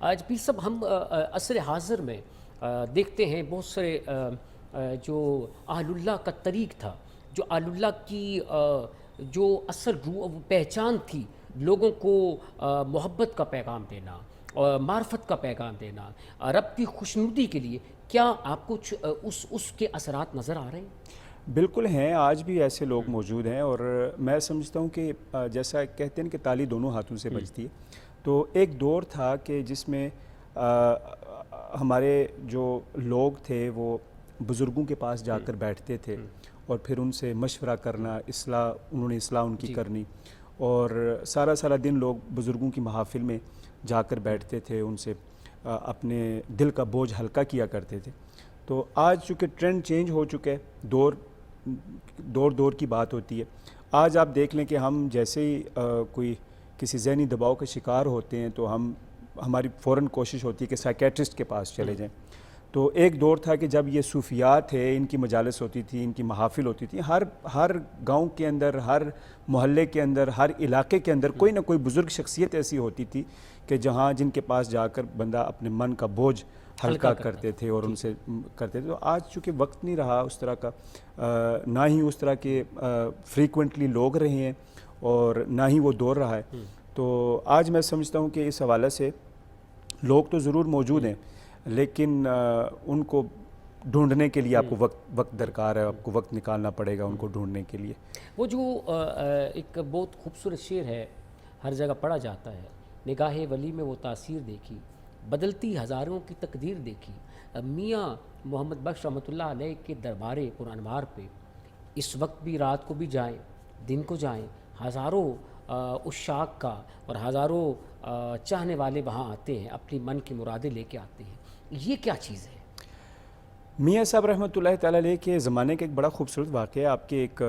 آج پیر صاحب ہم عصر حاضر میں دیکھتے ہیں بہت سارے جو اہل اللہ کا طریق تھا، جو اہل اللہ کی جو اصل پہچان تھی، لوگوں کو محبت کا پیغام دینا اور معرفت کا پیغام دینا، رب کی خوشنودی کے لیے، کیا آپ کو اس کے اثرات نظر آ رہے ہیں؟ بالکل ہیں، آج بھی ایسے لوگ موجود ہیں، اور میں سمجھتا ہوں کہ جیسا کہتے ہیں کہ تالی دونوں ہاتھوں سے بجتی ہے، تو ایک دور تھا کہ جس میں ہمارے جو لوگ تھے وہ بزرگوں کے پاس جا کر بیٹھتے تھے اور پھر ان سے مشورہ کرنا، انہوں نے اصلاح ان کی کرنی، اور سارا دن لوگ بزرگوں کی محافل میں جا کر بیٹھتے تھے، ان سے اپنے دل کا بوجھ ہلکا کیا کرتے تھے۔ تو آج چونکہ ٹرینڈ چینج ہو چکا ہے، دور کی بات ہوتی ہے۔ آج آپ دیکھ لیں کہ ہم جیسے ہی کوئی کسی ذہنی دباؤ کا شکار ہوتے ہیں تو ہماری فوراً کوشش ہوتی ہے کہ سائیکیٹرسٹ کے پاس چلے جائیں۔ تو ایک دور تھا کہ جب یہ صوفیات تھے، ان کی مجالس ہوتی تھی، ان کی محافل ہوتی تھی، ہر گاؤں کے اندر، ہر محلے کے اندر، ہر علاقے کے اندر کوئی نہ کوئی بزرگ شخصیت ایسی ہوتی تھی کہ جن کے پاس جا کر بندہ اپنے من کا بوجھ ہلکا کرتے تھے اور ان سے کرتے تھے۔ تو آج چونکہ وقت نہیں رہا اس طرح کا، نہ ہی اس طرح کے فریکوینٹلی لوگ رہے ہیں اور نہ ہی وہ دور رہا ہے، تو آج میں سمجھتا ہوں کہ اس حوالے سے لوگ تو ضرور موجود ہیں، لیکن ان کو ڈھونڈنے کے لیے آپ کو وقت درکار ہے، آپ کو وقت نکالنا پڑے گا ان کو ڈھونڈنے کے لیے۔ وہ جو ایک بہت خوبصورت شعر ہے، ہر جگہ پڑھا جاتا ہے، نگاہ ولی میں وہ تاثیر دیکھی، بدلتی ہزاروں کی تقدیر دیکھی، میاں محمد بخش رحمۃ اللہ علیہ کے دربار پرانوار پہ اس وقت بھی رات کو بھی جائیں، دن کو جائیں، ہزاروں عشاق کا اور ہزاروں چاہنے والے وہاں آتے ہیں، اپنی من کی مرادیں لے کے آتے ہیں۔ یہ کیا چیز ہے؟ میاں صاحب رحمۃ اللہ تعالیٰ علیہ کے زمانے کا ایک بڑا خوبصورت واقعہ ہے۔ آپ کے ایک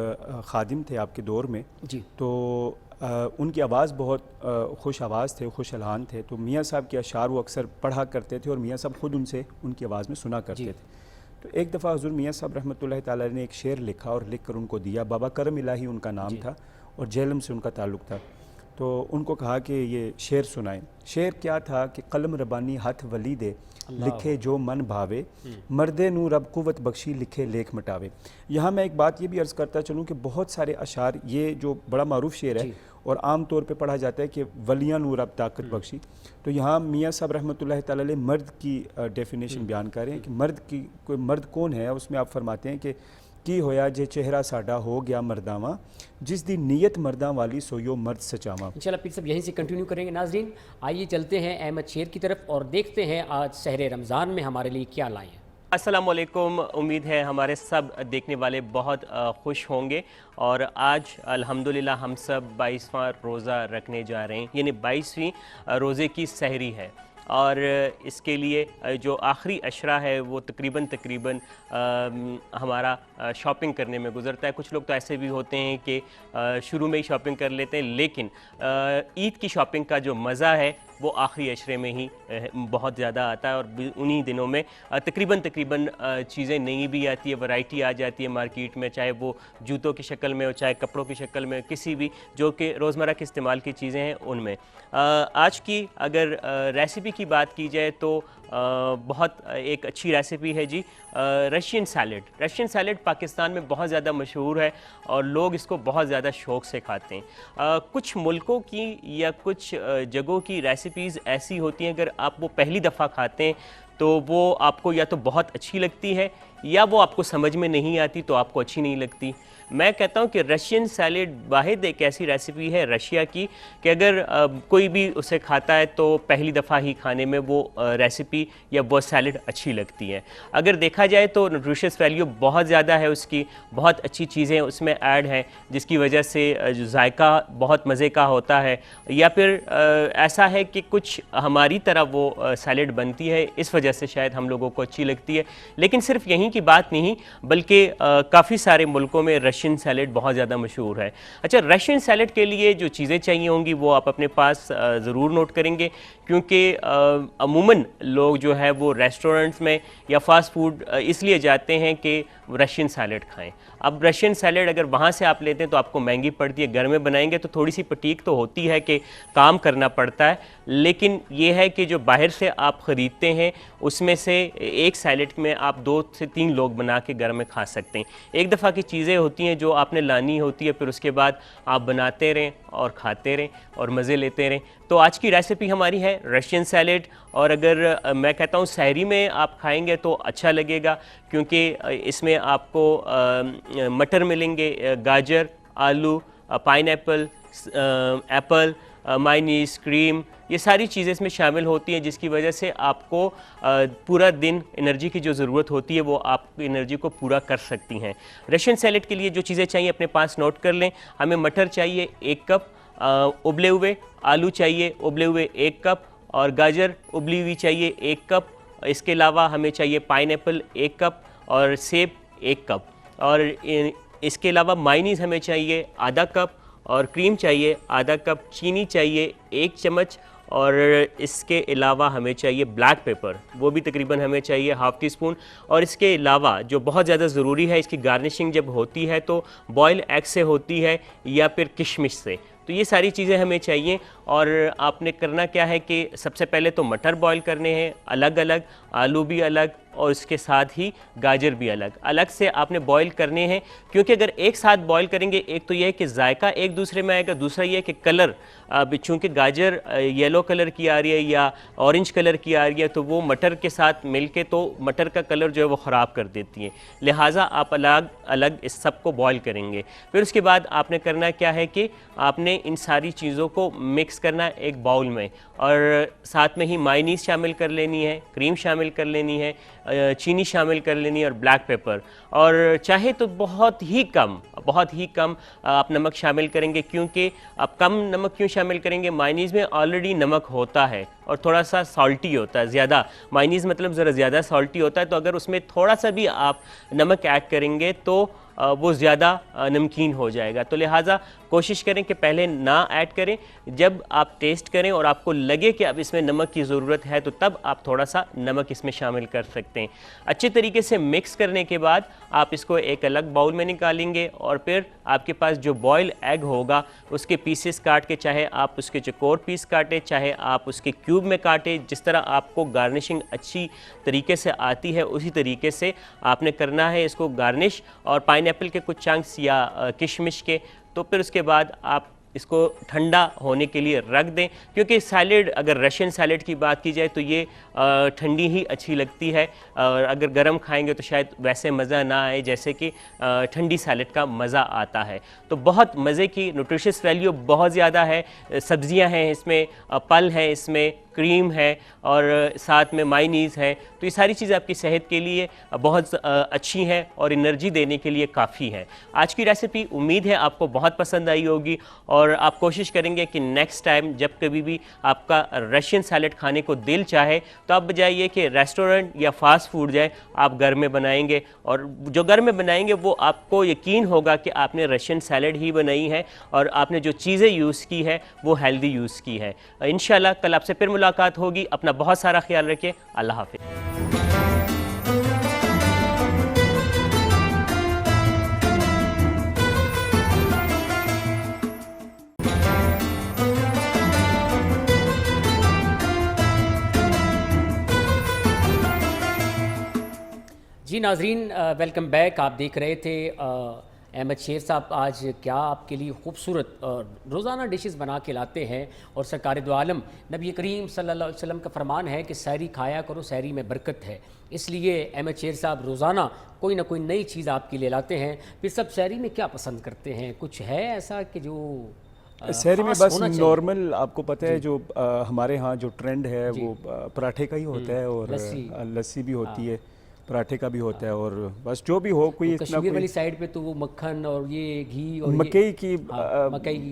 خادم تھے آپ کے دور میں، جی، تو ان کی آواز بہت خوش آواز تھے، خوش الحان تھے، تو میاں صاحب کے اشعار وہ اکثر پڑھا کرتے تھے اور میاں صاحب خود ان کی آواز میں سنا کرتے تھے۔ تو ایک دفعہ حضور میاں صاحب رحمۃ اللہ تعالیٰ نے ایک شعر لکھا اور لکھ کر ان کو دیا۔ بابا کرم الہی ان کا نام تھا اور جہلم سے ان کا تعلق تھا، تو ان کو کہا کہ یہ شعر سنائیں۔ شعر کیا تھا کہ قلم ربانی ہاتھ ولی دے، لکھے جو من بھاوے، مردے نو رب قوت بخشی، لکھے لیکھ مٹاوے۔ یہاں میں ایک بات یہ بھی عرض کرتا چلوں کہ بہت سارے اشعار، یہ جو بڑا معروف شعر ہے اور عام طور پہ پڑھا جاتا ہے کہ ولیاں نو رب طاقت بخشی، تو یہاں میاں صاحب رحمۃ اللہ تعالیٰ علیہ مرد کی ڈیفینیشن بیان کر رہے ہیں کہ مرد کون ہے۔ اس میں آپ فرماتے ہیں کہ کی ہویا جے چہرہ ساڈا ہو گیا مرداواں، جس دی نیت مرداں والی سویو مرد سچاواں۔ انشاءاللہ پیر صاحب یہیں سے کنٹینیو کریں گے۔ ناظرین آئیے چلتے ہیں احمد شیر کی طرف اور دیکھتے ہیں آج سحر رمضان میں ہمارے لیے کیا لائے ہیں۔ السلام علیکم، امید ہے ہمارے سب دیکھنے والے بہت خوش ہوں گے، اور آج الحمدللہ ہم سب 22واں روزہ رکھنے جا رہے ہیں، یعنی 22ویں روزے کی سحری ہے، اور اس کے لیے جو آخری عشرہ ہے وہ تقریباً ہمارا شاپنگ کرنے میں گزرتا ہے۔ کچھ لوگ تو ایسے بھی ہوتے ہیں کہ شروع میں ہی شاپنگ کر لیتے ہیں، لیکن عید کی شاپنگ کا جو مزہ ہے وہ آخری عشرے میں ہی بہت زیادہ آتا ہے، اور انہی دنوں میں تقریباً چیزیں نئی بھی آتی ہے، ورائٹی آ جاتی ہے مارکیٹ میں، چاہے وہ جوتوں کی شکل میں ہو، چاہے کپڑوں کی شکل میں، کسی بھی جو کہ روزمرہ کے استعمال کی چیزیں ہیں ان میں۔ آج کی اگر ریسیپی کی بات کی جائے تو بہت ایک اچھی ریسیپی ہے جی، Russian salad. Russian salad Pakistan میں بہت زیادہ مشہور ہے اور لوگ اس کو بہت زیادہ شوق سے کھاتے ہیں۔ کچھ ملکوں کی یا کچھ جگہوں کی ریسیپیز ایسی ہوتی ہیں، اگر آپ وہ پہلی دفعہ کھاتے ہیں تو وہ آپ کو یا تو بہت اچھی لگتی ہے یا وہ آپ کو سمجھ میں نہیں آتی تو آپ کو اچھی نہیں لگتی۔ میں کہتا ہوں کہ رشین سیلڈ واحد ایک ایسی ریسیپی ہے رشیا کی کہ اگر کوئی بھی اسے کھاتا ہے تو پہلی دفعہ ہی کھانے میں وہ ریسیپی یا وہ سیلڈ اچھی لگتی ہے۔ اگر دیکھا جائے تو نیوٹریشس ویلیو بہت زیادہ ہے اس کی، بہت اچھی چیزیں اس میں ایڈ ہیں جس کی وجہ سے جو ذائقہ بہت مزے کا ہوتا ہے، یا پھر ایسا ہے کہ کچھ ہماری طرح وہ سیلڈ بنتی ہے، اس وجہ وجہ سے شاید ہم لوگوں کو اچھی لگتی ہے. لیکن صرف یہیں کی بات نہیں بلکہ کافی سارے ملکوں میں رشین سیلڈ بہت زیادہ مشہور ہے. اچھا, رشین سیلڈ کے لیے جو چیزیں چاہیے ہوں گی وہ آپ اپنے پاس ضرور نوٹ کریں گے, کیونکہ عموماً لوگ جو ہے وہ ریسٹورنٹس میں یا فاسٹ فوڈ اس لیے جاتے ہیں کہ رشین سیلڈ کھائیں. اب رشین سیلڈ اگر وہاں سے آپ لیتے ہیں تو آپ کو مہنگی پڑتی ہے, گھر میں بنائیں گے تو تھوڑی سی پٹیک تو ہوتی ہے کہ کام کرنا پڑتا ہے, لیکن یہ ہے کہ جو باہر سے آپ خریدتے ہیں اس میں سے ایک سیلڈ میں آپ 2 سے 3 لوگ بنا کے گھر میں کھا سکتے ہیں. ایک دفعہ کی چیزیں ہوتی ہیں جو آپ نے لانی ہوتی ہے, پھر اس کے بعد آپ بناتے رہیں اور کھاتے رہیں اور مزے لیتے رہیں. تو آج کی ریسیپی ہماری ہے رشین سیلڈ, اور اگر میں کہتا ہوں سحری میں آپ کھائیں گے تو اچھا لگے گا, کیونکہ اس میں آپ کو مٹر ملیں گے, گاجر, آلو, پائن ایپل, ایپل, مائنیز, کریم, یہ ساری چیزیں اس میں شامل ہوتی ہیں, جس کی وجہ سے آپ کو پورا دن انرجی کی جو ضرورت ہوتی ہے وہ آپ کی انرجی کو پورا کر سکتی ہیں. رشین سیلڈ کے لیے جو چیزیں چاہیے اپنے پاس نوٹ کر لیں. ہمیں مٹر چاہیے 1 کپ, ابلے ہوئے آلو چاہیے ابلے ہوئے 1 کپ, اور گاجر ابلی ہوئی چاہیے 1 کپ. اس کے علاوہ ہمیں چاہیے پائن ایپل 1 کپ اور سیب 1 کپ, اور اس کے علاوہ مائنیز ہمیں چاہیے آدھا کپ, اور کریم چاہیے آدھا کپ, چینی چاہیے 1 چمچ, اور اس کے علاوہ ہمیں چاہیے بلیک پیپر, وہ بھی تقریباً ہمیں چاہیے ½ ٹی اسپون. اور اس کے علاوہ جو بہت زیادہ ضروری ہے, اس کی گارنشنگ جب ہوتی ہے تو بوائل ایگ سے ہوتی ہے یا پھر کشمش سے. تو یہ ساری چیزیں ہمیں چاہیے, اور آپ نے کرنا کیا ہے کہ سب سے پہلے تو مٹر بوائل کرنے ہیں الگ الگ, آلو بھی الگ, اور اس کے ساتھ ہی گاجر بھی الگ الگ سے آپ نے بوائل کرنے ہیں. کیونکہ اگر ایک ساتھ بوائل کریں گے, ایک تو یہ ہے کہ ذائقہ ایک دوسرے میں آئے گا, دوسرا یہ ہے کہ کلر, چونکہ گاجر یلو کلر کی آ رہی ہے یا اورنج کلر کی آ رہی ہے تو وہ مٹر کے ساتھ مل کے تو مٹر کا کلر جو ہے وہ خراب کر دیتی ہے. لہٰذا آپ الگ الگ اس سب کو بوائل کریں گے. پھر اس کے بعد آپ نے کرنا کیا ہے کہ آپ نے ان ساری چیزوں کو مکس کرنا ایک باؤل میں, اور ساتھ میں ہی مائنیز شامل کر لینی ہے, کریم شامل کر لینی ہے, چینی شامل کر لینی ہے, اور بلیک پیپر, اور چاہے تو بہت ہی کم آپ نمک شامل کریں گے. کیونکہ آپ کم نمک کیوں شامل کریں گے, مائنیز میں آلریڈی نمک ہوتا ہے اور تھوڑا سا سالٹی ہوتا ہے, زیادہ مائنیز مطلب ذرا زیادہ سالٹی ہوتا ہے, تو اگر اس میں تھوڑا سا بھی آپ نمک ایڈ کریں گے تو وہ زیادہ نمکین ہو جائے گا. تو لہٰذا کوشش کریں کہ پہلے نہ ایڈ کریں, جب آپ ٹیسٹ کریں اور آپ کو لگے کہ اب اس میں نمک کی ضرورت ہے تو تب آپ تھوڑا سا نمک اس میں شامل کر سکتے ہیں. اچھے طریقے سے مکس کرنے کے بعد آپ اس کو ایک الگ باؤل میں نکالیں گے, اور پھر آپ کے پاس جو بوائل ایگ ہوگا اس کے پیسز کاٹ کے, چاہے آپ اس کے چکور پیس کاٹیں, چاہے آپ اس کے کیوب میں کاٹیں, جس طرح آپ کو گارنشنگ اچھی طریقے سے آتی ہے اسی طریقے سے آپ نے کرنا ہے اس کو گارنش, اور پائن ایپل کے کچھ چنکس یا کشمش کے. تو پھر اس کے بعد آپ اس کو ٹھنڈا ہونے کے لیے رکھ دیں, کیونکہ سیلڈ اگر رشین سیلڈ کی بات کی جائے تو یہ ٹھنڈی ہی اچھی لگتی ہے, اور اگر گرم کھائیں گے تو شاید ویسے مزہ نہ آئے جیسے کہ ٹھنڈی سیلڈ کا مزہ آتا ہے. تو بہت مزے کی نیوٹریشس ویلیو بہت زیادہ ہے, سبزیاں ہیں اس میں, پھل ہیں اس میں, کریم ہے, اور ساتھ میں مائنیز ہے. تو یہ ساری چیزیں آپ کی صحت کے لیے بہت اچھی ہیں اور انرجی دینے کے لیے کافی ہے. آج کی ریسیپی امید ہے آپ کو بہت پسند آئی ہوگی, اور آپ کوشش کریں گے کہ نیکسٹ ٹائم جب کبھی بھی آپ کا رشین سیلڈ کھانے کو دل چاہے تو آپ بجائے یہ کہ ریسٹورنٹ یا فاسٹ فوڈ جائے, آپ گھر میں بنائیں گے, اور جو گھر میں بنائیں گے وہ آپ کو یقین ہوگا کہ آپ نے رشین سیلڈ ہی بنائی ہے, اور آپ نے جو چیزیں یوز کی ہے وہ ہیلدی یوز کی ہے. انشاءاللہ کل آپ سے پھر ملاقات ہوگی. اپنا بہت سارا خیال رکھیں. اللہ حافظ. جی ناظرین, ویلکم بیک. آپ دیکھ رہے تھے احمد شیر صاحب آج کیا آپ کے لیے خوبصورت روزانہ ڈشز بنا کے لاتے ہیں, اور سرکار دو عالم نبی کریم صلی اللہ علیہ وسلم کا فرمان ہے کہ سحری کھایا کرو, سحری میں برکت ہے. اس لیے احمد شیر صاحب روزانہ کوئی نہ کوئی نئی چیز آپ کے لیے لاتے ہیں. پھر سب سحری میں کیا پسند کرتے ہیں, کچھ ہے ایسا کہ جو سحری میں بس نارمل آپ کو پتہ ہے جو ہمارے ہاں جو ٹرینڈ ہے وہ پراٹھے کا ہی ہوتا ہے, اور لسی بھی ہوتی ہے, پراٹھے کا بھی ہوتا ہے، اور بس جو بھی ہو کوئی اتنا کشمیر والی سائڈ پہ تو وہ مکھن اور یہ گھی اور مکئی کی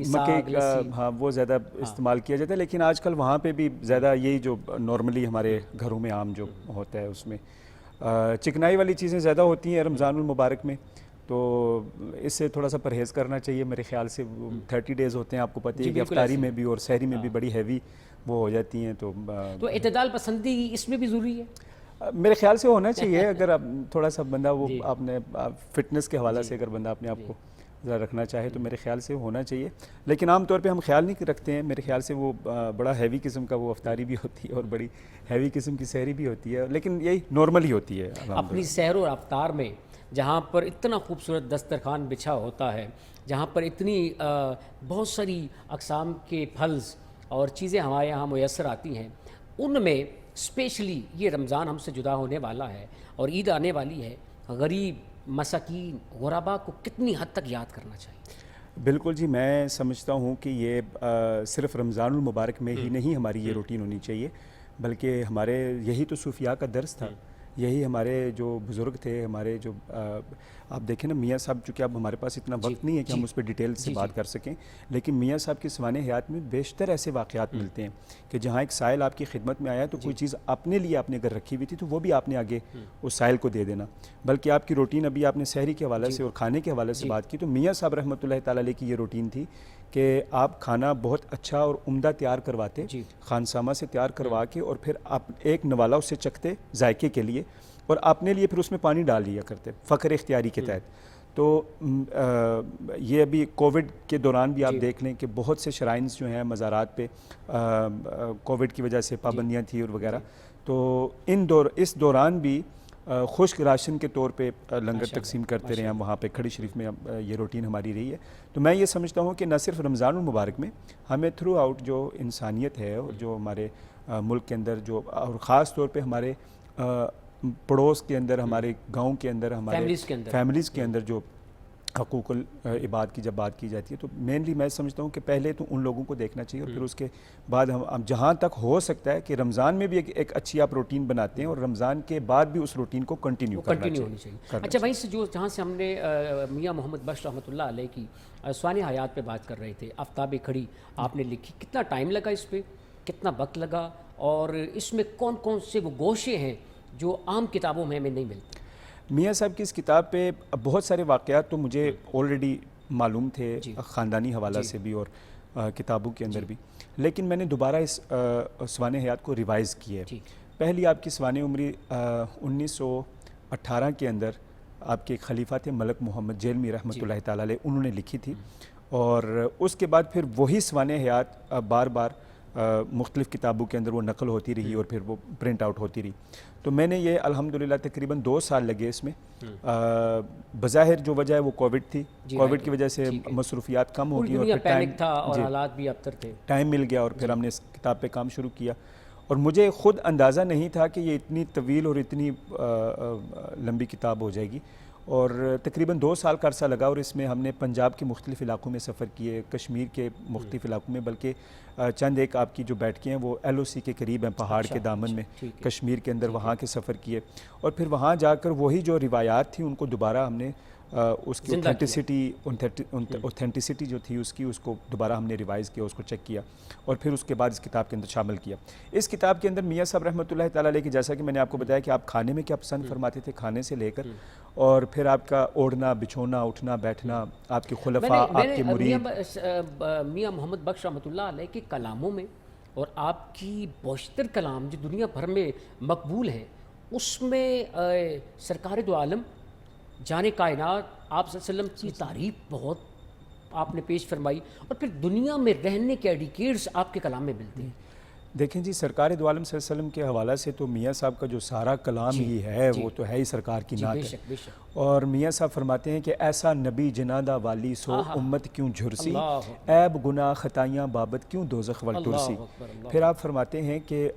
ساگ لسی، ہاں وہ زیادہ استعمال کیا جاتا ہے، لیکن آج کل وہاں پہ بھی زیادہ یہی جو نارملی ہمارے گھروں میں عام جو ہوتا ہے اس میں چکنائی والی چیزیں زیادہ ہوتی ہیں رمضان المبارک میں، تو اس سے تھوڑا سا پرہیز کرنا چاہیے میرے خیال سے۔ 30 ڈیز ہوتے ہیں، آپ کو پتہ ہے کہ افطاری میں بھی اور سحری میں بھی بڑی ہیوی وہ ہو جاتی ہیں، تو اعتدال پسندی اس میں بھی ضروری ہے میرے خیال سے ہونا چاہیے۔ اگر آپ تھوڑا سا بندہ وہ اپنے فٹنس کے حوالے سے اگر بندہ اپنے آپ کو ذرا رکھنا چاہے تو میرے خیال سے ہونا چاہیے، لیکن عام طور پہ ہم خیال نہیں رکھتے ہیں۔ میرے خیال سے وہ بڑا ہیوی قسم کا وہ افطاری بھی ہوتی ہے اور بڑی ہیوی قسم کی سحری بھی ہوتی ہے، لیکن یہی نارمل ہی ہوتی ہے۔ اپنی سحر اور افطار میں جہاں پر اتنا خوبصورت دسترخوان بچھا ہوتا ہے، جہاں پر اتنی بہت ساری اقسام کے پھلز اور چیزیں ہمارے یہاں میسر آتی ہیں، ان میں اسپیشلی یہ رمضان ہم سے جدا ہونے والا ہے اور عید آنے والی ہے، غریب مساکین غربا کو کتنی حد تک یاد کرنا چاہیے؟ بالکل جی، میں سمجھتا ہوں کہ یہ صرف رمضان المبارک میں ہی نہیں ہماری یہ روٹین ہونی چاہیے، بلکہ ہمارے یہی تو صوفیاء کا درس تھا، یہی ہمارے جو بزرگ تھے، ہمارے جو آپ دیکھیں نا میاں صاحب، چونکہ اب ہمارے پاس اتنا وقت نہیں ہے کہ ہم اس پہ ڈیٹیل سے بات کر سکیں، لیکن میاں صاحب کی سوانح حیات میں بیشتر ایسے واقعات ملتے ہیں کہ جہاں ایک سائل آپ کی خدمت میں آیا تو کوئی چیز اپنے لیے آپ نے اگر رکھی ہوئی تھی تو وہ بھی آپ نے آگے اس سائل کو دے دینا، بلکہ آپ کی روٹین ابھی آپ نے سحری کے حوالے سے اور کھانے کے حوالے سے بات کی، تو میاں صاحب رحمۃ اللہ تعالی علیہ کی یہ روٹین تھی کہ آپ کھانا بہت اچھا اور عمدہ تیار کرواتے، خانسامہ سے تیار کروا کے، اور پھر آپ ایک نوالا اس سے چکھتے ذائقے کے لیے، اور اپنے لیے پھر اس میں پانی ڈال لیا کرتے فقر اختیاری کے تحت۔ تو یہ ابھی کووڈ کے دوران بھی آپ دیکھ لیں کہ بہت سے شرائنز جو ہیں مزارات پہ کووڈ کی وجہ سے پابندیاں تھیں اور وغیرہ، تو اس دوران بھی خشک راشن کے طور پہ لنگر تقسیم کرتے رہے ہیں وہاں پہ کھڑی شریف میں، یہ روٹین ہماری رہی ہے۔ تو میں یہ سمجھتا ہوں کہ نہ صرف رمضان المبارک میں ہمیں تھرو آؤٹ جو انسانیت ہے اور جو ہمارے ملک کے اندر جو، اور خاص طور پہ ہمارے پڑوس کے اندر، ہمارے گاؤں کے اندر، ہمارے فیملیز کے اندر جو حقوق العباد کی جب بات کی جاتی ہے، تو مینلی میں سمجھتا ہوں کہ پہلے تو ان لوگوں کو دیکھنا چاہیے، اور پھر اس کے بعد ہم جہاں تک ہو سکتا ہے کہ رمضان میں بھی ایک اچھی آپ روٹین بناتے ہیں، اور رمضان کے بعد بھی اس روٹین کو کنٹینیو کرنا چاہیے۔ اچھا، وہیں سے جہاں سے ہم نے میاں محمد بخش رحمۃ اللہ علیہ کی سوانح حیات پہ بات کر رہے تھے، آفتاب کھڑی آپ نے لکھی، کتنا ٹائم لگا اس پہ، کتنا وقت لگا، اور اس میں کون کون سے وہ گوشے ہیں جو عام کتابوں میں ہمیں نہیں ملتے؟ میاں صاحب کی اس کتاب پہ بہت سارے واقعات تو مجھے آلریڈی معلوم تھے خاندانی حوالہ سے بھی اور کتابوں کے اندر بھی، لیکن میں نے دوبارہ اس سوانح حیات کو ریوائز کیا ہے۔ پہلی آپ کی سوانح عمری 1918 کے اندر آپ کے خلیفہ تھے ملک محمد جیلمی رحمۃ اللہ تعالی علیہ، انہوں نے لکھی تھی، اور اس کے بعد پھر وہی سوانح حیات بار بار مختلف کتابوں کے اندر وہ نقل ہوتی رہی اور پھر وہ پرنٹ آؤٹ ہوتی رہی۔ تو میں نے یہ الحمدللہ تقریباً 2 سال لگے اس میں۔ بظاہر جو وجہ ہے وہ کووڈ تھی، کووڈ کی وجہ سے مصروفیات کم ہو گئی اور پھر پینک تھا اور حالات بھی ابتر تھے، ٹائم مل گیا، اور پھر ہم نے اس کتاب پہ کام شروع کیا، اور مجھے خود اندازہ نہیں تھا کہ یہ اتنی طویل اور اتنی لمبی کتاب ہو جائے گی، اور تقریباً 2 سال کا عرصہ لگا، اور اس میں ہم نے پنجاب کے مختلف علاقوں میں سفر کیے، کشمیر کے مختلف علاقوں میں، بلکہ چند ایک آپ کی جو بیٹھکیں ہیں وہ LOC کے قریب ہیں، پہاڑ کے دامن میں کشمیر کے اندر، وہاں کے سفر کیے، اور پھر وہاں جا کر وہی جو روایات تھیں ان کو دوبارہ ہم نے اس کی اوتھینٹسٹی جو تھی اس کو دوبارہ ہم نے ریوائز کیا، اس کو چیک کیا، اور پھر اس کے بعد اس کتاب کے اندر شامل کیا۔ اس کتاب کے اندر میاں صاحب رحمۃ اللہ تعالی علیہ کی، جیسا کہ میں نے آپ کو بتایا کہ آپ کھانے میں کیا پسند فرماتے تھے، کھانے سے لے کر اور پھر آپ کا اوڑھنا بچھونا اٹھنا بیٹھنا، آپ کے خلفاء، آپ کے مرید۔ میاں محمد بخش رحمۃ اللہ علیہ کے کلاموں میں، اور آپ کی بیشتر کلام جو دنیا بھر میں مقبول ہیں، اس میں سرکار دو عالم جان کائنات آپ صلی اللہ علیہ وسلم کی تعریف بہت آپ نے پیش فرمائی، اور پھر دنیا میں رہنے کے ایڈیکیٹس آپ کے کلام میں ملتے ہیں۔ دیکھیں جی، سرکار دو عالم صلی اللہ علیہ وسلم کے حوالہ سے تو میاں صاحب کا جو سارا کلام ہی ہے وہ تو ہے ہی سرکار کی نعت ہے، اور میاں صاحب فرماتے ہیں کہ ایسا نبی جنادہ والی سو امت کیوں جھرسی، عیب گناہ خطائیاں بابت کیوں دوزخ ول ترسی۔ پھر آپ فرماتے ہیں کہ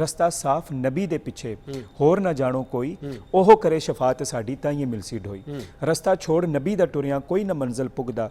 ਰਸਤਾ ਸਾਫ਼ ਨਬੀ ਦੇ ਪਿੱਛੇ ਹੋਰ ਨਾ ਜਾਣੋ ਕੋਈ ਉਹ ਕਰੇ ਸ਼ਫਾਅਤ ਸਾਡੀ ਤਾਂ ਇਹ ਮਿਲਸੀ ਢੋਈ ਰਸਤਾ ਛੋੜ ਨਬੀ ਦਾ ਟੁਰਿਆ ਕੋਈ ਨਾ ਮੰਜ਼ਲ ਪੁਗਦਾ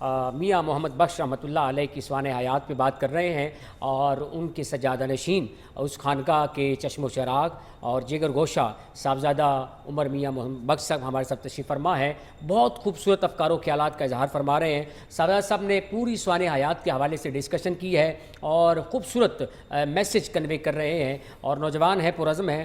میاں محمد بخش رحمۃ اللہ علیہ کی سوانح حیات پہ بات کر رہے ہیں اور ان کے سجادہ نشین اس خانقاہ کے چشم و چراغ اور جگر گوشہ صاحبزادہ عمر میاں محمد بخش صاحب ہمارے ساتھ تشریف فرما ہے. بہت خوبصورت افکار و خیالات کا اظہار فرما رہے ہیں. صاحبزادہ صاحب نے پوری سوانح حیات کے حوالے سے ڈسکشن کی ہے اور خوبصورت میسج کنوے کر رہے ہیں اور نوجوان ہے، پرعزم ہے.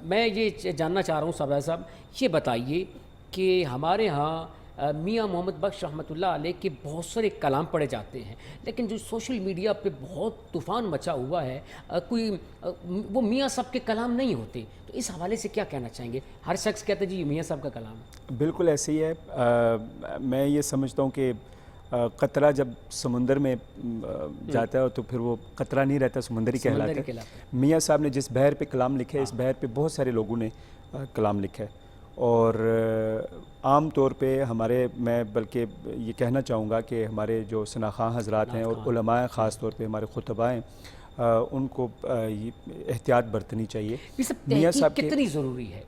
میں یہ جاننا چاہ رہا ہوں صاحبزادہ صاحب، یہ بتائیے کہ ہمارے ہاں میاں محمد بخش رحمۃ اللہ علیہ کے بہت سارے کلام پڑھے جاتے ہیں، لیکن جو سوشل میڈیا پہ بہت طوفان مچا ہوا ہے، کوئی وہ میاں صاحب کے کلام نہیں ہوتے، تو اس حوالے سے کیا کہنا چاہیں گے؟ ہر شخص کہتا ہے جی یہ میاں صاحب کا کلام ہے. بالکل ایسے ہی ہے. میں یہ سمجھتا ہوں کہ قطرہ جب سمندر میں جاتا ہے تو پھر وہ قطرہ نہیں رہتا، سمندر ہی کہلاتا ہے. میاں صاحب نے جس بحر پہ کلام لکھا ہے، اس بحر پہ بہت سارے لوگوں نے کلام لکھا ہے، اور عام طور پہ میں بلکہ یہ کہنا چاہوں گا کہ ہمارے جو ثناخواں حضرات ہیں اور علماء ہیں، خاص طور پہ ہمارے خطباء ہیں، ان کو احتیاط برتنی چاہیے. یہ سب تحقیق کتنی ضروری ہے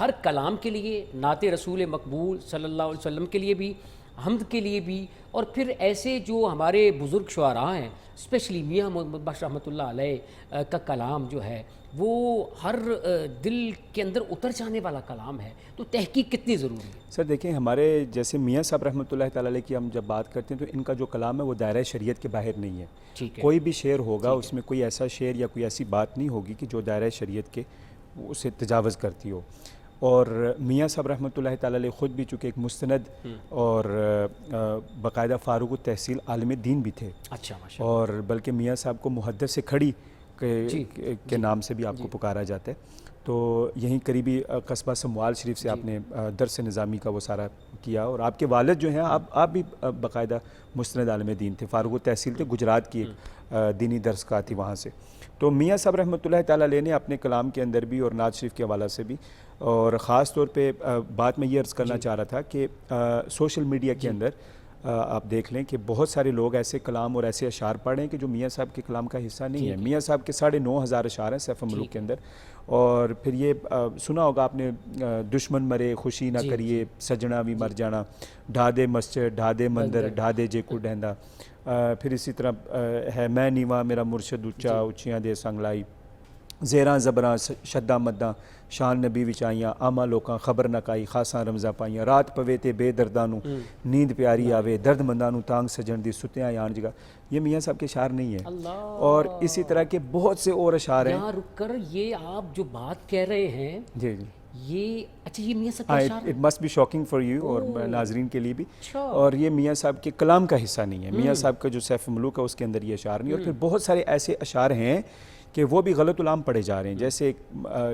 ہر کلام کے لیے، نعت رسول مقبول صلی اللہ علیہ وسلم کے لیے بھی، حمد کے لیے بھی، اور پھر ایسے جو ہمارے بزرگ شعراء ہیں، اسپیشلی میاں محمد بخش رحمۃ اللہ علیہ کا کلام جو ہے وہ ہر دل کے اندر اتر جانے والا کلام ہے، تو تحقیق کتنی ضروری ہے؟ سر دیکھیں، ہمارے جیسے میاں صاحب رحمۃ اللہ تعالی علیہ کی ہم جب بات کرتے ہیں تو ان کا جو کلام ہے وہ دائرہ شریعت کے باہر نہیں ہے. کوئی بھی شعر ہوگا اس میں کوئی ایسا شعر یا کوئی ایسی بات نہیں ہوگی کہ جو دائرہ شریعت کے اسے تجاوز کرتی ہو. اور میاں صاحب رحمۃ اللہ تعالی علیہ خود بھی چونکہ ایک مستند اور باقاعدہ فاروق التحصیل عالم دین بھی تھے، اور بلکہ میاں صاحب کو محدث کھڑی کے نام سے بھی آپ کو پکارا جاتا ہے. تو یہیں قریبی قصبہ سموال شریف سے آپ نے درس نظامی کا وہ سارا کیا، اور آپ کے والد جو ہیں آپ بھی باقاعدہ مستند عالم دین تھے، فاروق التحصیل تھے، گجرات کی ایک دینی درسگاہ تھی وہاں سے. تو میاں صاحب رحمۃ اللہ تعالیٰ علیہ نے اپنے کلام کے اندر بھی اور نعت شریف کے حوالے سے بھی، اور خاص طور پہ بات میں یہ عرض کرنا چاہ رہا تھا کہ سوشل میڈیا کے اندر آپ دیکھ لیں کہ بہت سارے لوگ ایسے کلام اور ایسے اشعار پڑھ رہے ہیں کہ جو میاں صاحب کے کلام کا حصہ نہیں ہے. میاں صاحب کے 9,500 اشعار ہیں سیف ملوک کے اندر. اور پھر یہ سنا ہوگا آپ نے، دشمن مرے خوشی نہ کریے، سجنا بھی مر جانا، ڈھا دے مسجد ڈھا دے مندر، ڈھا دے جے کو ڈہندا. پھر اسی طرح ہے میں نیواں میرا مرشد اچا، اچیاں دے سنگ لائی، زیراں زبراں شداں مداں، شان نبی وچائیاں، آما لوکاں خبر نہ کائی، خاصاں رمزاں پائیاں، رات پوے تے بے دردانوں نیند پیاری آوے، درد مندانوں تانگ سجن دی ستیاں یان جگہ. یہ میاں صاحب کے اشعار نہیں ہیں. اور اسی طرح کے بہت سے اور اشعار ہیں. یہاں رک کر یہ آپ جو بات کہہ رہے ہیں، جی یہ اچھا یہ میاں صاحب کا اشعار ہے؟ It must be shocking for you اور ناظرین کے لیے بھی. اور یہ میاں صاحب کے کلام کا حصہ نہیں ہے. میاں صاحب کا جو سیف ملوک ہے اس کے اندر یہ اشعار نہیں. اور پھر بہت سارے ایسے اشعار ہیں کہ وہ بھی غلط العام پڑھے جا رہے ہیں. جیسے ایک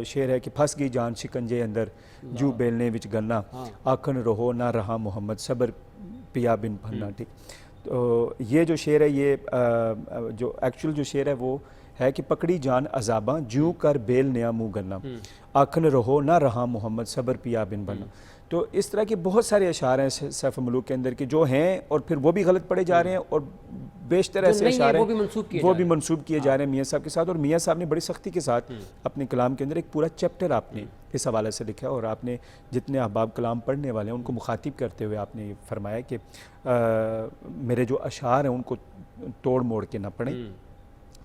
شعر ہے کہ پھنس گئی جان شکنجے اندر، جو بیلنے وچ گنا، آکھن رہو نہ رہا محمد صبر پیا بن پھنا. ٹھیک، تو یہ جو شعر ہے، یہ جو ایکچوئل جو شعر ہے وہ ہے کہ پکڑی جان عذاباں جوں کر بیل نیا منہ گنا، آکھن رہو نہ رہا محمد صبر پیا بن بنا. تو اس طرح کے بہت سارے اشعار ہیں سیف ملوک کے اندر کہ جو ہیں اور پھر وہ بھی غلط پڑھے جا رہے ہیں، اور بیشتر ایسے اشعار ہیں وہ بھی منسوب کیے جا رہے ہیں میاں صاحب کے ساتھ. اور میاں صاحب نے بڑی سختی کے ساتھ اپنے کلام کے اندر ایک پورا چیپٹر آپ نے اس حوالے سے لکھا ہے. اور آپ نے جتنے احباب کلام پڑھنے والے ہیں ان کو مخاطب کرتے ہوئے آپ نے فرمایا کہ میرے جو اشعار ہیں ان کو توڑ موڑ کے نہ پڑھیں،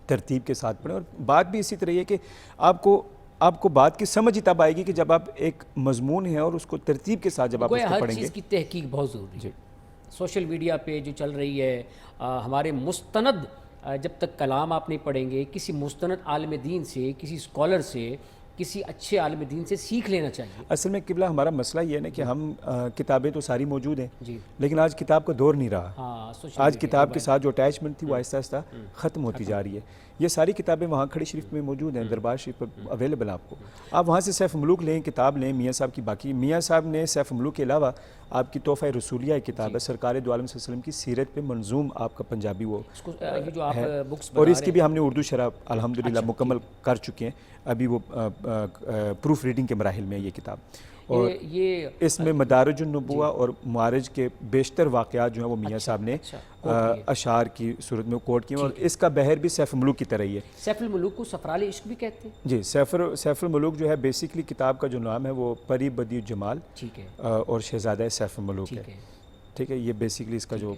ترتیب کے ساتھ پڑھیں. اور بات بھی اسی طرح یہ کہ آپ کو بات کی سمجھ ہی تب آئے گی کہ جب آپ ایک مضمون ہے اور اس کو ترتیب کے ساتھ جب آپ اس کو پڑھیں گے. ہر چیز کی تحقیق بہت ضروری ہے. سوشل میڈیا پہ جو چل رہی ہے، ہمارے مستند جب تک کلام آپ نہیں پڑھیں گے، کسی مستند عالم دین سے، کسی اسکالر سے، کسی اچھے عالم دین سے سیکھ لینا چاہیے. اصل میں قبلہ ہمارا مسئلہ یہ ہے نا کہ ہم کتابیں تو ساری موجود ہیں لیکن آج کتاب کا دور نہیں رہا. آج کتاب کے ساتھ جو اٹیچمنٹ تھی وہ آہستہ آہستہ ختم ہوتی جا رہی ہے. یہ ساری کتابیں وہاں کھڑی شریف میں موجود ہیں، دربار شریف پر اویلیبل آپ کو. آپ وہاں سے سیف ملوک لیں، کتاب لیں میاں صاحب کی. باقی میاں صاحب نے سیف ملوک کے علاوہ آپ کی تحفہ رسولیہ ایک کتاب ہے، سرکار دو عالم صلی اللہ علیہ وسلم کی سیرت پہ منظوم آپ کا پنجابی وہ ہے، اور اس کی بھی ہم نے اردو شرح الحمدللہ مکمل کر چکے ہیں. ابھی وہ پروف ریڈنگ کے مراحل میں یہ کتاب. اور اس میں مدارج النبوہ اور معارج کے بیشتر واقعات جو ہیں وہ میاں صاحب نے اشعار کی صورت میں کوٹ کیے ہیں. اور اس کا بحر بھی سیف الملوک کی طرح ہی ہے. سیف الملوک کو سفرال عشق بھی کہتے ہیں. جی، سیف الملوک جو ہے بیسیکلی کتاب کا جو نام ہے وہ پری بدیع الجمال اور شہزادہ سیف الملوک ہے. ٹھیک ہے، یہ بیسیکلی اس کا جو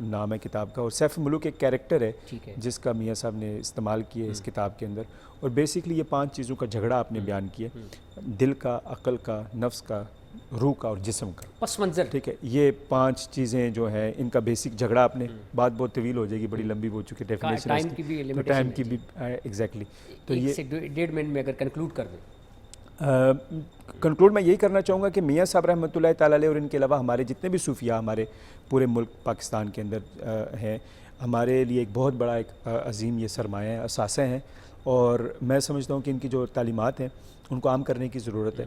نام ہے کتاب کا، اور سیف ملوک ایک کیریکٹر ہے جس کا میاں صاحب نے استعمال کیا ہے اس کتاب کے اندر، اور بیسیکلی یہ 5 چیزوں کا جھگڑا آپ نے بیان کیا، دل کا، عقل کا، نفس کا، روح کا اور جسم کا پس منظر. ٹھیک ہے، یہ 5 چیزیں جو ہیں ان کا بیسک جھگڑا آپ نے، بات بہت طویل ہو جائے گی، بڑی لمبی ہو چکی ڈیفینیشن، ٹائم کی بھی لمیٹیشن، ٹائم کی بھی ایگزیکٹلی. تو یہ 1 سے 1.5 منٹ میں اگر کنکلوڈ کر دیں. کنکلوڈ میں یہی کرنا چاہوں گا کہ میاں صاحب رحمۃ اللہ تعالیٰ علیہ اور ان کے علاوہ ہمارے جتنے بھی صوفیاء ہمارے پورے ملک پاکستان کے اندر ہیں، ہمارے لیے ایک بہت بڑا ایک عظیم یہ سرمایہ ہے، اثاثہ ہیں، اور میں سمجھتا ہوں کہ ان کی جو تعلیمات ہیں ان کو عام کرنے کی ضرورت ہے،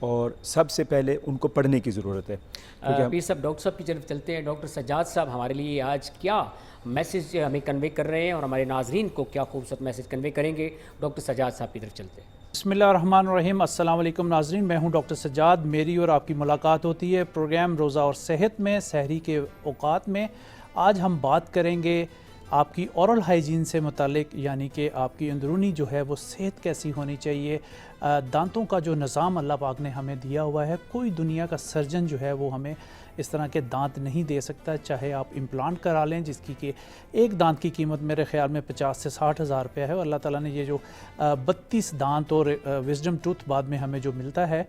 اور سب سے پہلے ان کو پڑھنے کی ضرورت ہے. پیر صاحب ڈاکٹر صاحب کی طرف چلتے ہیں. ڈاکٹر سجاد صاحب ہمارے لیے آج کیا میسیج ہمیں کنوے کر رہے ہیں اور ہمارے ناظرین کو کیا خوبصورت میسیج کنوے کریں گے؟ ڈاکٹر سجاد صاحب کی طرف چلتے ہیں. بسم اللہ الرحمن الرحیم. السلام علیکم ناظرین، میں ہوں ڈاکٹر سجاد. میری اور آپ کی ملاقات ہوتی ہے پروگرام روزہ اور صحت میں، سحری کے اوقات میں. آج ہم بات کریں گے آپ کی اورل ہائیجین سے متعلق، یعنی کہ آپ کی اندرونی جو ہے وہ صحت کیسی ہونی چاہیے. دانتوں کا جو نظام اللہ پاک نے ہمیں دیا ہوا ہے، کوئی دنیا کا سرجن جو ہے وہ ہمیں اس طرح کے دانت نہیں دے سکتا. چاہے آپ امپلانٹ کرا لیں جس کی کہ ایک دانت کی قیمت میرے خیال میں 50 سے 60 ہزار روپیہ ہے، اور اللہ تعالیٰ نے یہ جو 32 دانت اور وزڈم ٹوتھ بعد میں ہمیں جو ملتا ہے،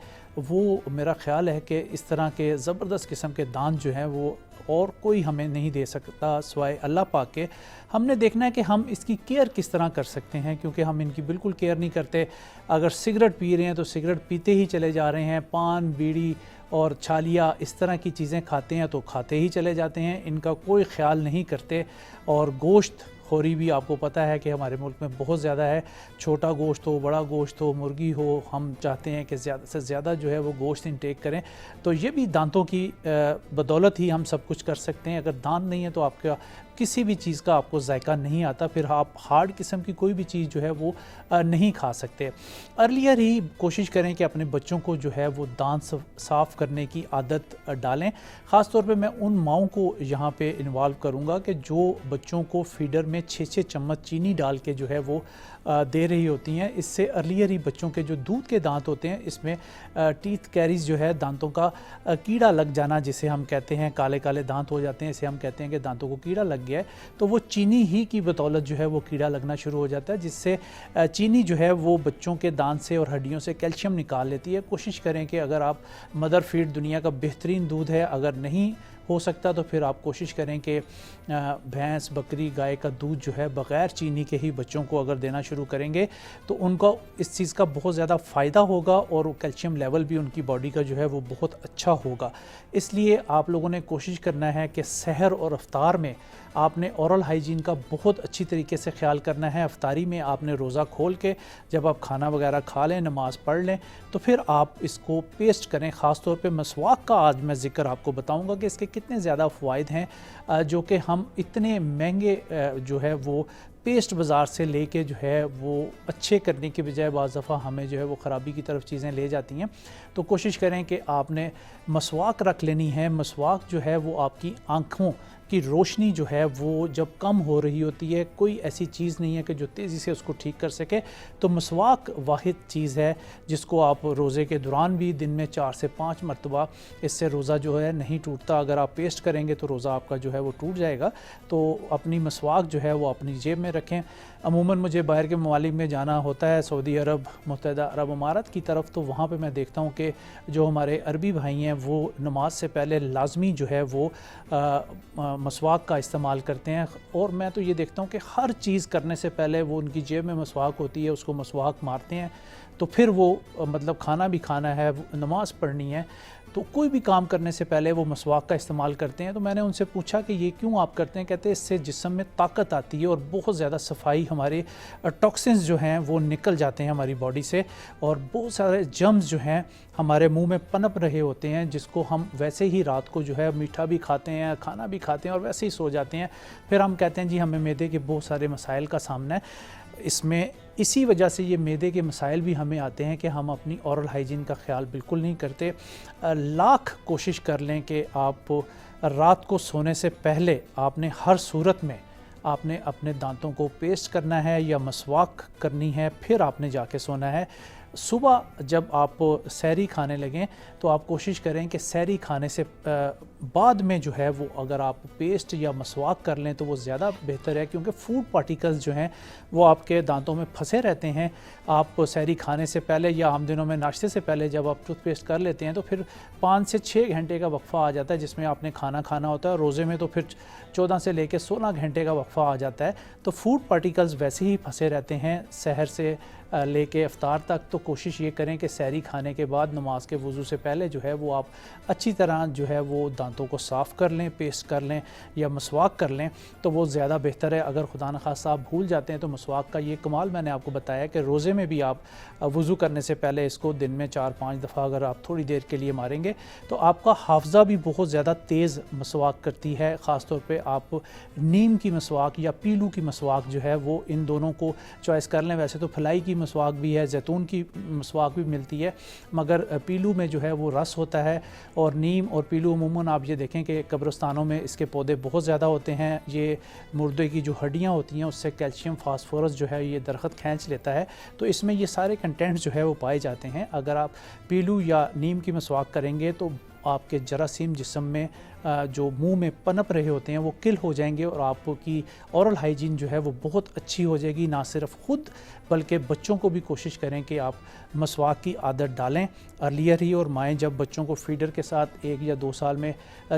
وہ میرا خیال ہے کہ اس طرح کے زبردست قسم کے دانت جو ہیں وہ اور کوئی ہمیں نہیں دے سکتا سوائے اللہ پاک کے. ہم نے دیکھنا ہے کہ ہم اس کی کیئر کس طرح کر سکتے ہیں، کیونکہ ہم ان کی بالکل کیئر نہیں کرتے. اگر سگریٹ پی رہے ہیں تو سگریٹ پیتے ہی چلے جا رہے ہیں، پان، بیڑی اور چھالیا اس طرح کی چیزیں کھاتے ہیں تو کھاتے ہی چلے جاتے ہیں، ان کا کوئی خیال نہیں کرتے. اور گوشت خوری بھی آپ کو پتہ ہے کہ ہمارے ملک میں بہت زیادہ ہے. چھوٹا گوشت ہو، بڑا گوشت ہو، مرغی ہو، ہم چاہتے ہیں کہ زیادہ سے زیادہ جو ہے وہ گوشت انٹیک کریں. تو یہ بھی دانتوں کی بدولت ہی ہم سب کچھ کر سکتے ہیں. اگر دانت نہیں ہے تو آپ کا کسی بھی چیز کا آپ کو ذائقہ نہیں آتا، پھر آپ ہارڈ قسم کی کوئی بھی چیز جو ہے وہ نہیں کھا سکتے. ارلیئر ہی کوشش کریں کہ اپنے بچوں کو جو ہے وہ دانت صاف کرنے کی عادت ڈالیں. خاص طور پہ میں ان ماؤں کو یہاں پہ انوالو کروں گا کہ جو بچوں کو فیڈر میں 6 چمچ چینی ڈال کے جو ہے وہ دے رہی ہوتی ہیں. اس سے ارلیئر ہی بچوں کے جو دودھ کے دانت ہوتے ہیں اس میں ٹیتھ کیریز جو ہے، دانتوں کا کیڑا لگ جانا جسے ہم کہتے ہیں، کالے کالے دانت ہو جاتے ہیں، اسے ہم کہتے ہیں کہ دانتوں کو کیڑا لگ گیا ہے. تو وہ چینی ہی کی بدولت جو ہے وہ کیڑا لگنا شروع ہو جاتا ہے، جس سے چینی جو ہے وہ بچوں کے دانت سے اور ہڈیوں سے کیلشیم نکال لیتی ہے. کوشش کریں کہ اگر آپ مدر فیڈ دنیا کا بہترین دودھ ہے، اگر نہیں ہو سکتا تو پھر آپ کوشش کریں کہ بھینس، بکری، گائے کا دودھ جو ہے بغیر چینی کے ہی بچوں کو اگر دینا شروع کریں گے تو ان کو اس چیز کا بہت زیادہ فائدہ ہوگا، اور کیلشیم لیول بھی ان کی باڈی کا جو ہے وہ بہت اچھا ہوگا. اس لیے آپ لوگوں نے کوشش کرنا ہے کہ سحر اور افطار میں آپ نے اورل ہائیجین کا بہت اچھی طریقے سے خیال کرنا ہے. افطاری میں آپ نے روزہ کھول کے جب آپ کھانا وغیرہ کھا لیں، نماز پڑھ لیں، تو پھر آپ اس کو پیسٹ کریں. خاص طور پہ مسواک کا آج میں ذکر آپ کو بتاؤں گا کہ اس کے کتنے زیادہ فوائد ہیں، جو کہ ہم اتنے مہنگے جو ہے وہ پیسٹ بازار سے لے کے جو ہے وہ اچھے کرنے کے بجائے بعض دفعہ ہمیں جو ہے وہ خرابی کی طرف چیزیں لے جاتی ہیں. تو کوشش کریں کہ آپ نے مسواک رکھ لینی ہے. مسواک جو ہے وہ آپ کی آنکھوں کی روشنی جو ہے وہ جب کم ہو رہی ہوتی ہے، کوئی ایسی چیز نہیں ہے کہ جو تیزی سے اس کو ٹھیک کر سکے. تو مسواک واحد چیز ہے جس کو آپ روزے کے دوران بھی دن میں 4 سے 5 مرتبہ، اس سے روزہ جو ہے نہیں ٹوٹتا. اگر آپ پیسٹ کریں گے تو روزہ آپ کا جو ہے وہ ٹوٹ جائے گا. تو اپنی مسواک جو ہے وہ اپنی جیب میں رکھیں. عموماً مجھے باہر کے ممالک میں جانا ہوتا ہے، سعودی عرب، متحدہ عرب امارات کی طرف، تو وہاں پہ میں دیکھتا ہوں کہ جو ہمارے عربی بھائی ہیں وہ نماز سے پہلے لازمی جو ہے وہ مسواک کا استعمال کرتے ہیں. اور میں تو یہ دیکھتا ہوں کہ ہر چیز کرنے سے پہلے وہ ان کی جیب میں مسواک ہوتی ہے، اس کو مسواک مارتے ہیں. تو پھر وہ مطلب کھانا بھی کھانا ہے، نماز پڑھنی ہے، تو کوئی بھی کام کرنے سے پہلے وہ مسواک کا استعمال کرتے ہیں. تو میں نے ان سے پوچھا کہ یہ کیوں آپ کرتے ہیں؟ کہتے ہیں اس سے جسم میں طاقت آتی ہے اور بہت زیادہ صفائی، ہمارے ٹاکسنز جو ہیں وہ نکل جاتے ہیں ہماری باڈی سے، اور بہت سارے جرمز جو ہیں ہمارے منہ میں پنپ رہے ہوتے ہیں، جس کو ہم ویسے ہی رات کو جو ہے میٹھا بھی کھاتے ہیں، کھانا بھی کھاتے ہیں اور ویسے ہی سو جاتے ہیں. پھر ہم کہتے ہیں جی ہمیں معدے کے بہت سارے مسائل کا سامنا ہے. اس میں اسی وجہ سے یہ معدے کے مسائل بھی ہمیں آتے ہیں کہ ہم اپنی اورل ہائیجین کا خیال بالکل نہیں کرتے. لاکھ کوشش کر لیں کہ آپ رات کو سونے سے پہلے آپ نے ہر صورت میں آپ نے اپنے دانتوں کو پیسٹ کرنا ہے یا مسواک کرنی ہے، پھر آپ نے جا کے سونا ہے. صبح جب آپ سحری کھانے لگیں تو آپ کوشش کریں کہ سحری کھانے سے بعد میں جو ہے وہ اگر آپ پیسٹ یا مسواک کر لیں تو وہ زیادہ بہتر ہے، کیونکہ فوڈ پارٹیکلز جو ہیں وہ آپ کے دانتوں میں پھنسے رہتے ہیں۔ آپ سحری کھانے سے پہلے یا عام دنوں میں ناشتے سے پہلے جب آپ ٹوتھ پیسٹ کر لیتے ہیں تو پھر 5 سے 6 گھنٹے کا وقفہ آ جاتا ہے جس میں آپ نے کھانا کھانا ہوتا ہے، اور روزے میں تو پھر 14 سے لے کے 16 گھنٹے کا وقفہ آ جاتا ہے۔ تو فوڈ پارٹیکلز ویسے ہی پھنسے رہتے ہیں سحر سے لے کے افطار تک۔ تو کوشش یہ کریں کہ سحری کھانے کے بعد نماز کے وضو سے پہلے جو ہے وہ آپ اچھی طرح جو ہے وہ دانتوں کو صاف کر لیں، پیسٹ کر لیں یا مسواک کر لیں تو وہ زیادہ بہتر ہے۔ اگر خدا نخواستہ آپ بھول جاتے ہیں تو مسواک کا یہ کمال میں نے آپ کو بتایا کہ روزے میں بھی آپ وضو کرنے سے پہلے اس کو دن میں 4-5 دفعہ اگر آپ تھوڑی دیر کے لیے ماریں گے تو آپ کا حافظہ بھی بہت زیادہ تیز مسواک کرتی ہے۔ خاص طور پہ آپ نیم کی مسواک یا پیلو کی مسواک جو ہے وہ ان دونوں کو چوائس کر لیں۔ ویسے تو پھلائی کی مسواک بھی ہے، زیتون کی مسواک بھی ملتی ہے، مگر پیلو میں جو ہے وہ رس ہوتا ہے، اور نیم اور پیلو عموماً آپ یہ دیکھیں کہ قبرستانوں میں اس کے پودے بہت زیادہ ہوتے ہیں۔ یہ مردے کی جو ہڈیاں ہوتی ہیں اس سے کیلشیم فاسفورس جو ہے یہ درخت کھینچ لیتا ہے، تو اس میں یہ سارے کنٹینٹس جو ہے وہ پائے جاتے ہیں۔ اگر آپ پیلو یا نیم کی مسواک کریں گے تو آپ کے جراثیم جسم میں جو منہ میں پنپ رہے ہوتے ہیں وہ کل ہو جائیں گے، اور آپ کی اورل ہائیجین جو ہے وہ بہت اچھی ہو جائے گی۔ نہ صرف خود بلکہ بچوں کو بھی کوشش کریں کہ آپ مسواک کی عادت ڈالیں ارلیئر ہی، اور مائیں جب بچوں کو فیڈر کے ساتھ 1 یا 2 سال میں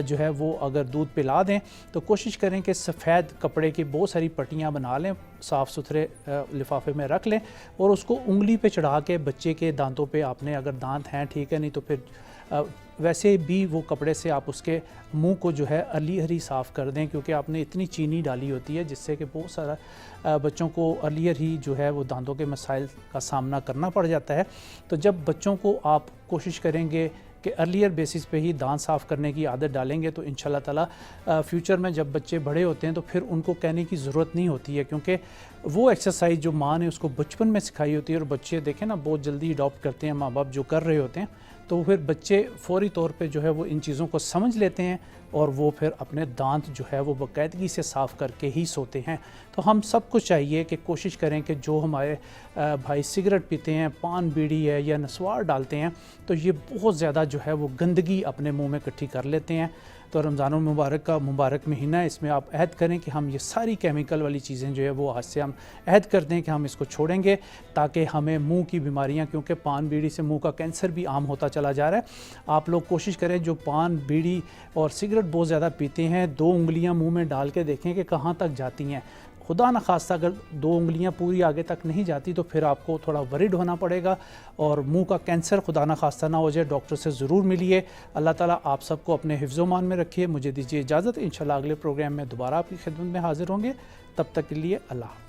جو ہے وہ اگر دودھ پلا دیں تو کوشش کریں کہ سفید کپڑے کی بہت ساری پٹیاں بنا لیں، صاف ستھرے لفافے میں رکھ لیں، اور اس کو انگلی پہ چڑھا کے بچے کے دانتوں پہ آپ نے اگر دانت ہیں ٹھیک ہے، نہیں تو پھر ویسے بھی وہ کپڑے سے آپ اس کے منہ کو جو ہے ارلیئر ہی صاف کر دیں، کیونکہ آپ نے اتنی چینی ڈالی ہوتی ہے جس سے کہ بہت سارا بچوں کو ارلیئر ہی جو ہے وہ دانتوں کے مسائل کا سامنا کرنا پڑ جاتا ہے۔ تو جب بچوں کو آپ کوشش کریں گے کہ ارلیئر بیسس پہ ہی دانت صاف کرنے کی عادت ڈالیں گے تو انشاءاللہ تعالی فیوچر میں جب بچے بڑے ہوتے ہیں تو پھر ان کو کہنے کی ضرورت نہیں ہوتی ہے، کیونکہ وہ ایکسرسائز جو ماں نے اس کو بچپن میں سکھائی ہوتی ہے، اور بچے دیکھیں نا بہت جلدی اڈاپٹ کرتے ہیں ماں باپ جو کر رہے ہوتے ہیں، تو پھر بچے فوری طور پہ جو ہے وہ ان چیزوں کو سمجھ لیتے ہیں، اور وہ پھر اپنے دانت جو ہے وہ باقاعدگی سے صاف کر کے ہی سوتے ہیں۔ تو ہم سب کو چاہیے کہ کوشش کریں کہ جو ہمارے بھائی سگریٹ پیتے ہیں، پان بیڑی ہے یا نسوار ڈالتے ہیں، تو یہ بہت زیادہ جو ہے وہ گندگی اپنے منہ میں اکٹھی کر لیتے ہیں۔ تو رمضان المبارک کا مبارک مہینہ ہے، اس میں آپ عہد کریں کہ ہم یہ ساری کیمیکل والی چیزیں جو ہے وہ آج سے ہم عہد کر دیں کہ ہم اس کو چھوڑیں گے، تاکہ ہمیں منہ کی بیماریاں، کیونکہ پان بیڑی سے منہ کا کینسر بھی عام ہوتا چلا جا رہا ہے۔ آپ لوگ کوشش کریں جو پان بیڑی اور سگریٹ بہت زیادہ پیتے ہیں، 2 انگلیاں منہ میں ڈال کے دیکھیں کہ کہاں تک جاتی ہیں۔ خدا نخواستہ اگر 2 انگلیاں پوری آگے تک نہیں جاتی تو پھر آپ کو تھوڑا ورڈ ہونا پڑے گا، اور منہ کا کینسر خدا نخواستہ نہ ہو جائے۔ ڈاکٹر سے ضرور ملیے۔ اللہ تعالیٰ آپ سب کو اپنے حفظ و امان میں رکھیے۔ مجھے دیجیے اجازت، انشاءاللہ اگلے پروگرام میں دوبارہ آپ کی خدمت میں حاضر ہوں گے۔ تب تک کے لیے اللہ حافظ۔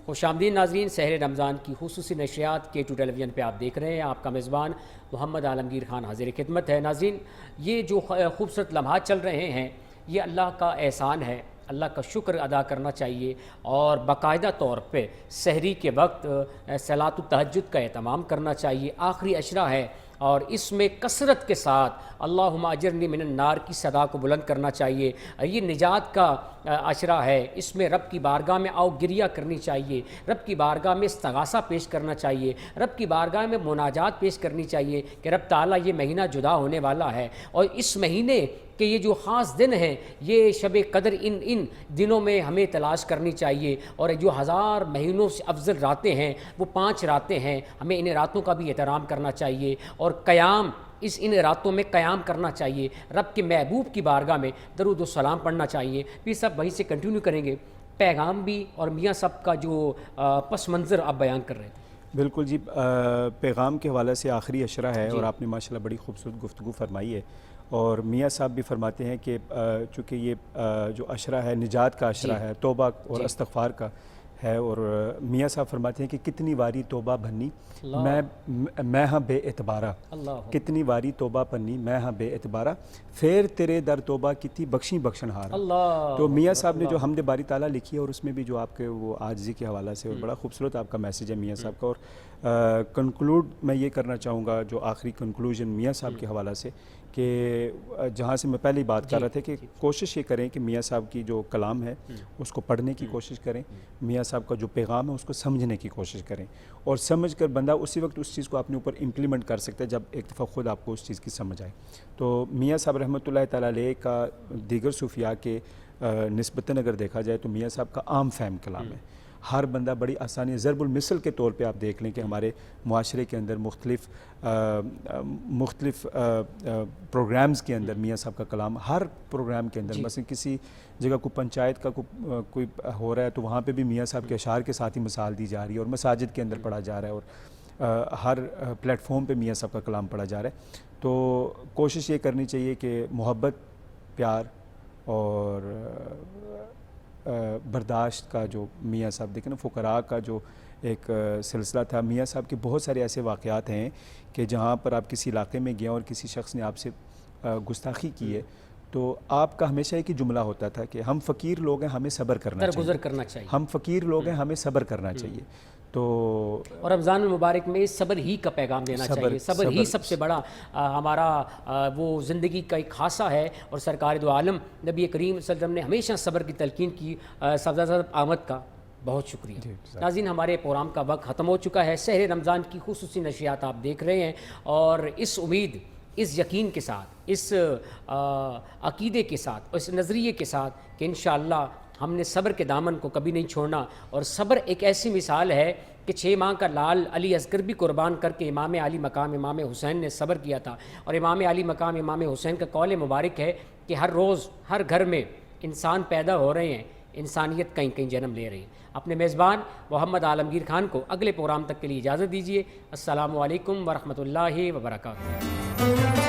خوش آمدید ناظرین، سحر رمضان کی خصوصی نشریات K2 ٹیلی ویژن پہ آپ دیکھ رہے ہیں۔ آپ کا میزبان محمد عالمگیر خان حاضر خدمت ہے۔ ناظرین، یہ جو خوبصورت لمحات چل رہے ہیں یہ اللہ کا احسان ہے، اللہ کا شکر ادا کرنا چاہیے، اور باقاعدہ طور پہ سحری کے وقت صلاۃ التہجد کا اہتمام کرنا چاہیے۔ آخری عشرہ ہے اور اس میں کثرت کے ساتھ اللہم اجرنی من النار کی صدا کو بلند کرنا چاہیے۔ یہ نجات کا عشرہ ہے، اس میں رب کی بارگاہ میں آؤ گریہ کرنی چاہیے، رب کی بارگاہ میں استغاثہ پیش کرنا چاہیے، رب کی بارگاہ میں مناجات پیش کرنی چاہیے کہ رب تعالیٰ یہ مہینہ جدا ہونے والا ہے، اور اس مہینے کہ یہ جو خاص دن ہیں یہ شب قدر ان دنوں میں ہمیں تلاش کرنی چاہیے، اور جو 1000 مہینوں سے افضل راتیں ہیں وہ 5 راتیں ہیں، ہمیں ان راتوں کا بھی احترام کرنا چاہیے، اور قیام ان راتوں میں قیام کرنا چاہیے، رب کے محبوب کی بارگاہ میں درود و سلام پڑھنا چاہیے۔ پھر سب وہیں سے کنٹینیو کریں گے، پیغام بھی اور میاں صاحب کا جو پس منظر آپ بیان کر رہے تھے۔ بالکل جی، پیغام کے حوالے سے آخری عشرہ ہے، اور آپ نے ماشاءاللہ بڑی خوبصورت گفتگو فرمائی ہے، اور میاں صاحب بھی فرماتے ہیں کہ چونکہ یہ جو عشرہ ہے نجات کا عشرہ ہے، توبہ اور استغفار کا، ہے، اور میاں صاحب فرماتے ہیں کہ کتنی واری توبہ بھنی میں ہاں بے اعتبارہ، کتنی واری توبہ بھنی میں ہاں بے اعتبارہ، پھر تیرے در توبہ کتی بخشیں بخشن ہارا۔ تو میاں صاحب نے جو حمد باری تعالیٰ لکھی ہے، اور اس میں بھی جو آپ کے وہ عاجزی کے حوالہ سے، اور بڑا خوبصورت آپ کا میسیج ہے میاں صاحب کا۔ اور کنکلوڈ میں یہ کرنا چاہوں گا جو آخری کنکلوژن میاں صاحب کے حوالہ سے، کہ جہاں سے میں پہلے ہی بات کر رہا تھا کہ کوشش یہ کریں کہ میاں صاحب کی جو کلام ہے اس کو پڑھنے کی کوشش کریں، میاں صاحب کا جو پیغام ہے اس کو سمجھنے کی کوشش کریں، اور سمجھ کر بندہ اسی وقت اس چیز کو اپنے اوپر امپلیمنٹ کر سکتا ہے جب ایک دفعہ خود آپ کو اس چیز کی سمجھ آئے۔ تو میاں صاحب رحمۃ اللہ تعالیٰ علیہ کا دیگر صوفیاء کے نسبتاً اگر دیکھا جائے تو میاں صاحب کا عام فہم کلام ہے، ہر بندہ بڑی آسانی، ضرب المثل کے طور پہ آپ دیکھ لیں کہ ہمارے معاشرے کے اندر مختلف پروگرامز کے اندر میاں صاحب کا کلام ہر پروگرام کے اندر، مثلا کسی جگہ کو پنچایت کا کوئی ہو رہا ہے تو وہاں پہ بھی میاں صاحب کے اشعار کے ساتھ ہی مثال دی جا رہی ہے، اور مساجد کے اندر پڑھا جا رہا ہے، اور ہر پلیٹ فارم پہ میاں صاحب کا کلام پڑھا جا رہا ہے۔ تو کوشش یہ کرنی چاہیے کہ محبت، پیار اور برداشت کا جو میاں صاحب دیکھیں نا، فقراء کا جو ایک سلسلہ تھا، میاں صاحب کے بہت سارے ایسے واقعات ہیں کہ جہاں پر آپ کسی علاقے میں گئے اور کسی شخص نے آپ سے گستاخی کی ہے تو آپ کا ہمیشہ ایک ہی جملہ ہوتا تھا کہ ہم فقیر لوگ ہیں، ہمیں صبر کرنا چاہیے، ہم فقیر لوگ ہیں، ہمیں صبر کرنا چاہیے۔ تو اور رمضان المبارک میں صبر ہی کا پیغام دینا چاہیے، صبر ہی سب سے بڑا ہمارا وہ زندگی کا ایک خاصہ ہے، اور سرکار دو عالم نبی کریم صلی اللہ علیہ وسلم نے ہمیشہ صبر کی تلقین کی۔ صاحب آمد کا بہت شکریہ۔ ناظرین، ہمارے پروگرام کا وقت ختم ہو چکا ہے، شہر رمضان کی خصوصی نشریات آپ دیکھ رہے ہیں، اور اس امید، اس یقین کے ساتھ، اس عقیدے کے ساتھ، اس نظریے کے ساتھ کہ انشاءاللہ ہم نے صبر کے دامن کو کبھی نہیں چھوڑنا، اور صبر ایک ایسی مثال ہے کہ 6 ماہ کا لال علی اصغر بھی قربان کر کے امام علی مقام امام حسین نے صبر کیا تھا، اور امام علی مقام امام حسین کا قول مبارک ہے کہ ہر روز ہر گھر میں انسان پیدا ہو رہے ہیں، انسانیت کہیں کہیں جنم لے رہی ہے۔ اپنے میزبان محمد عالمگیر خان کو اگلے پروگرام تک کے لیے اجازت دیجیے۔ السلام علیکم ورحمۃ اللہ وبرکاتہ۔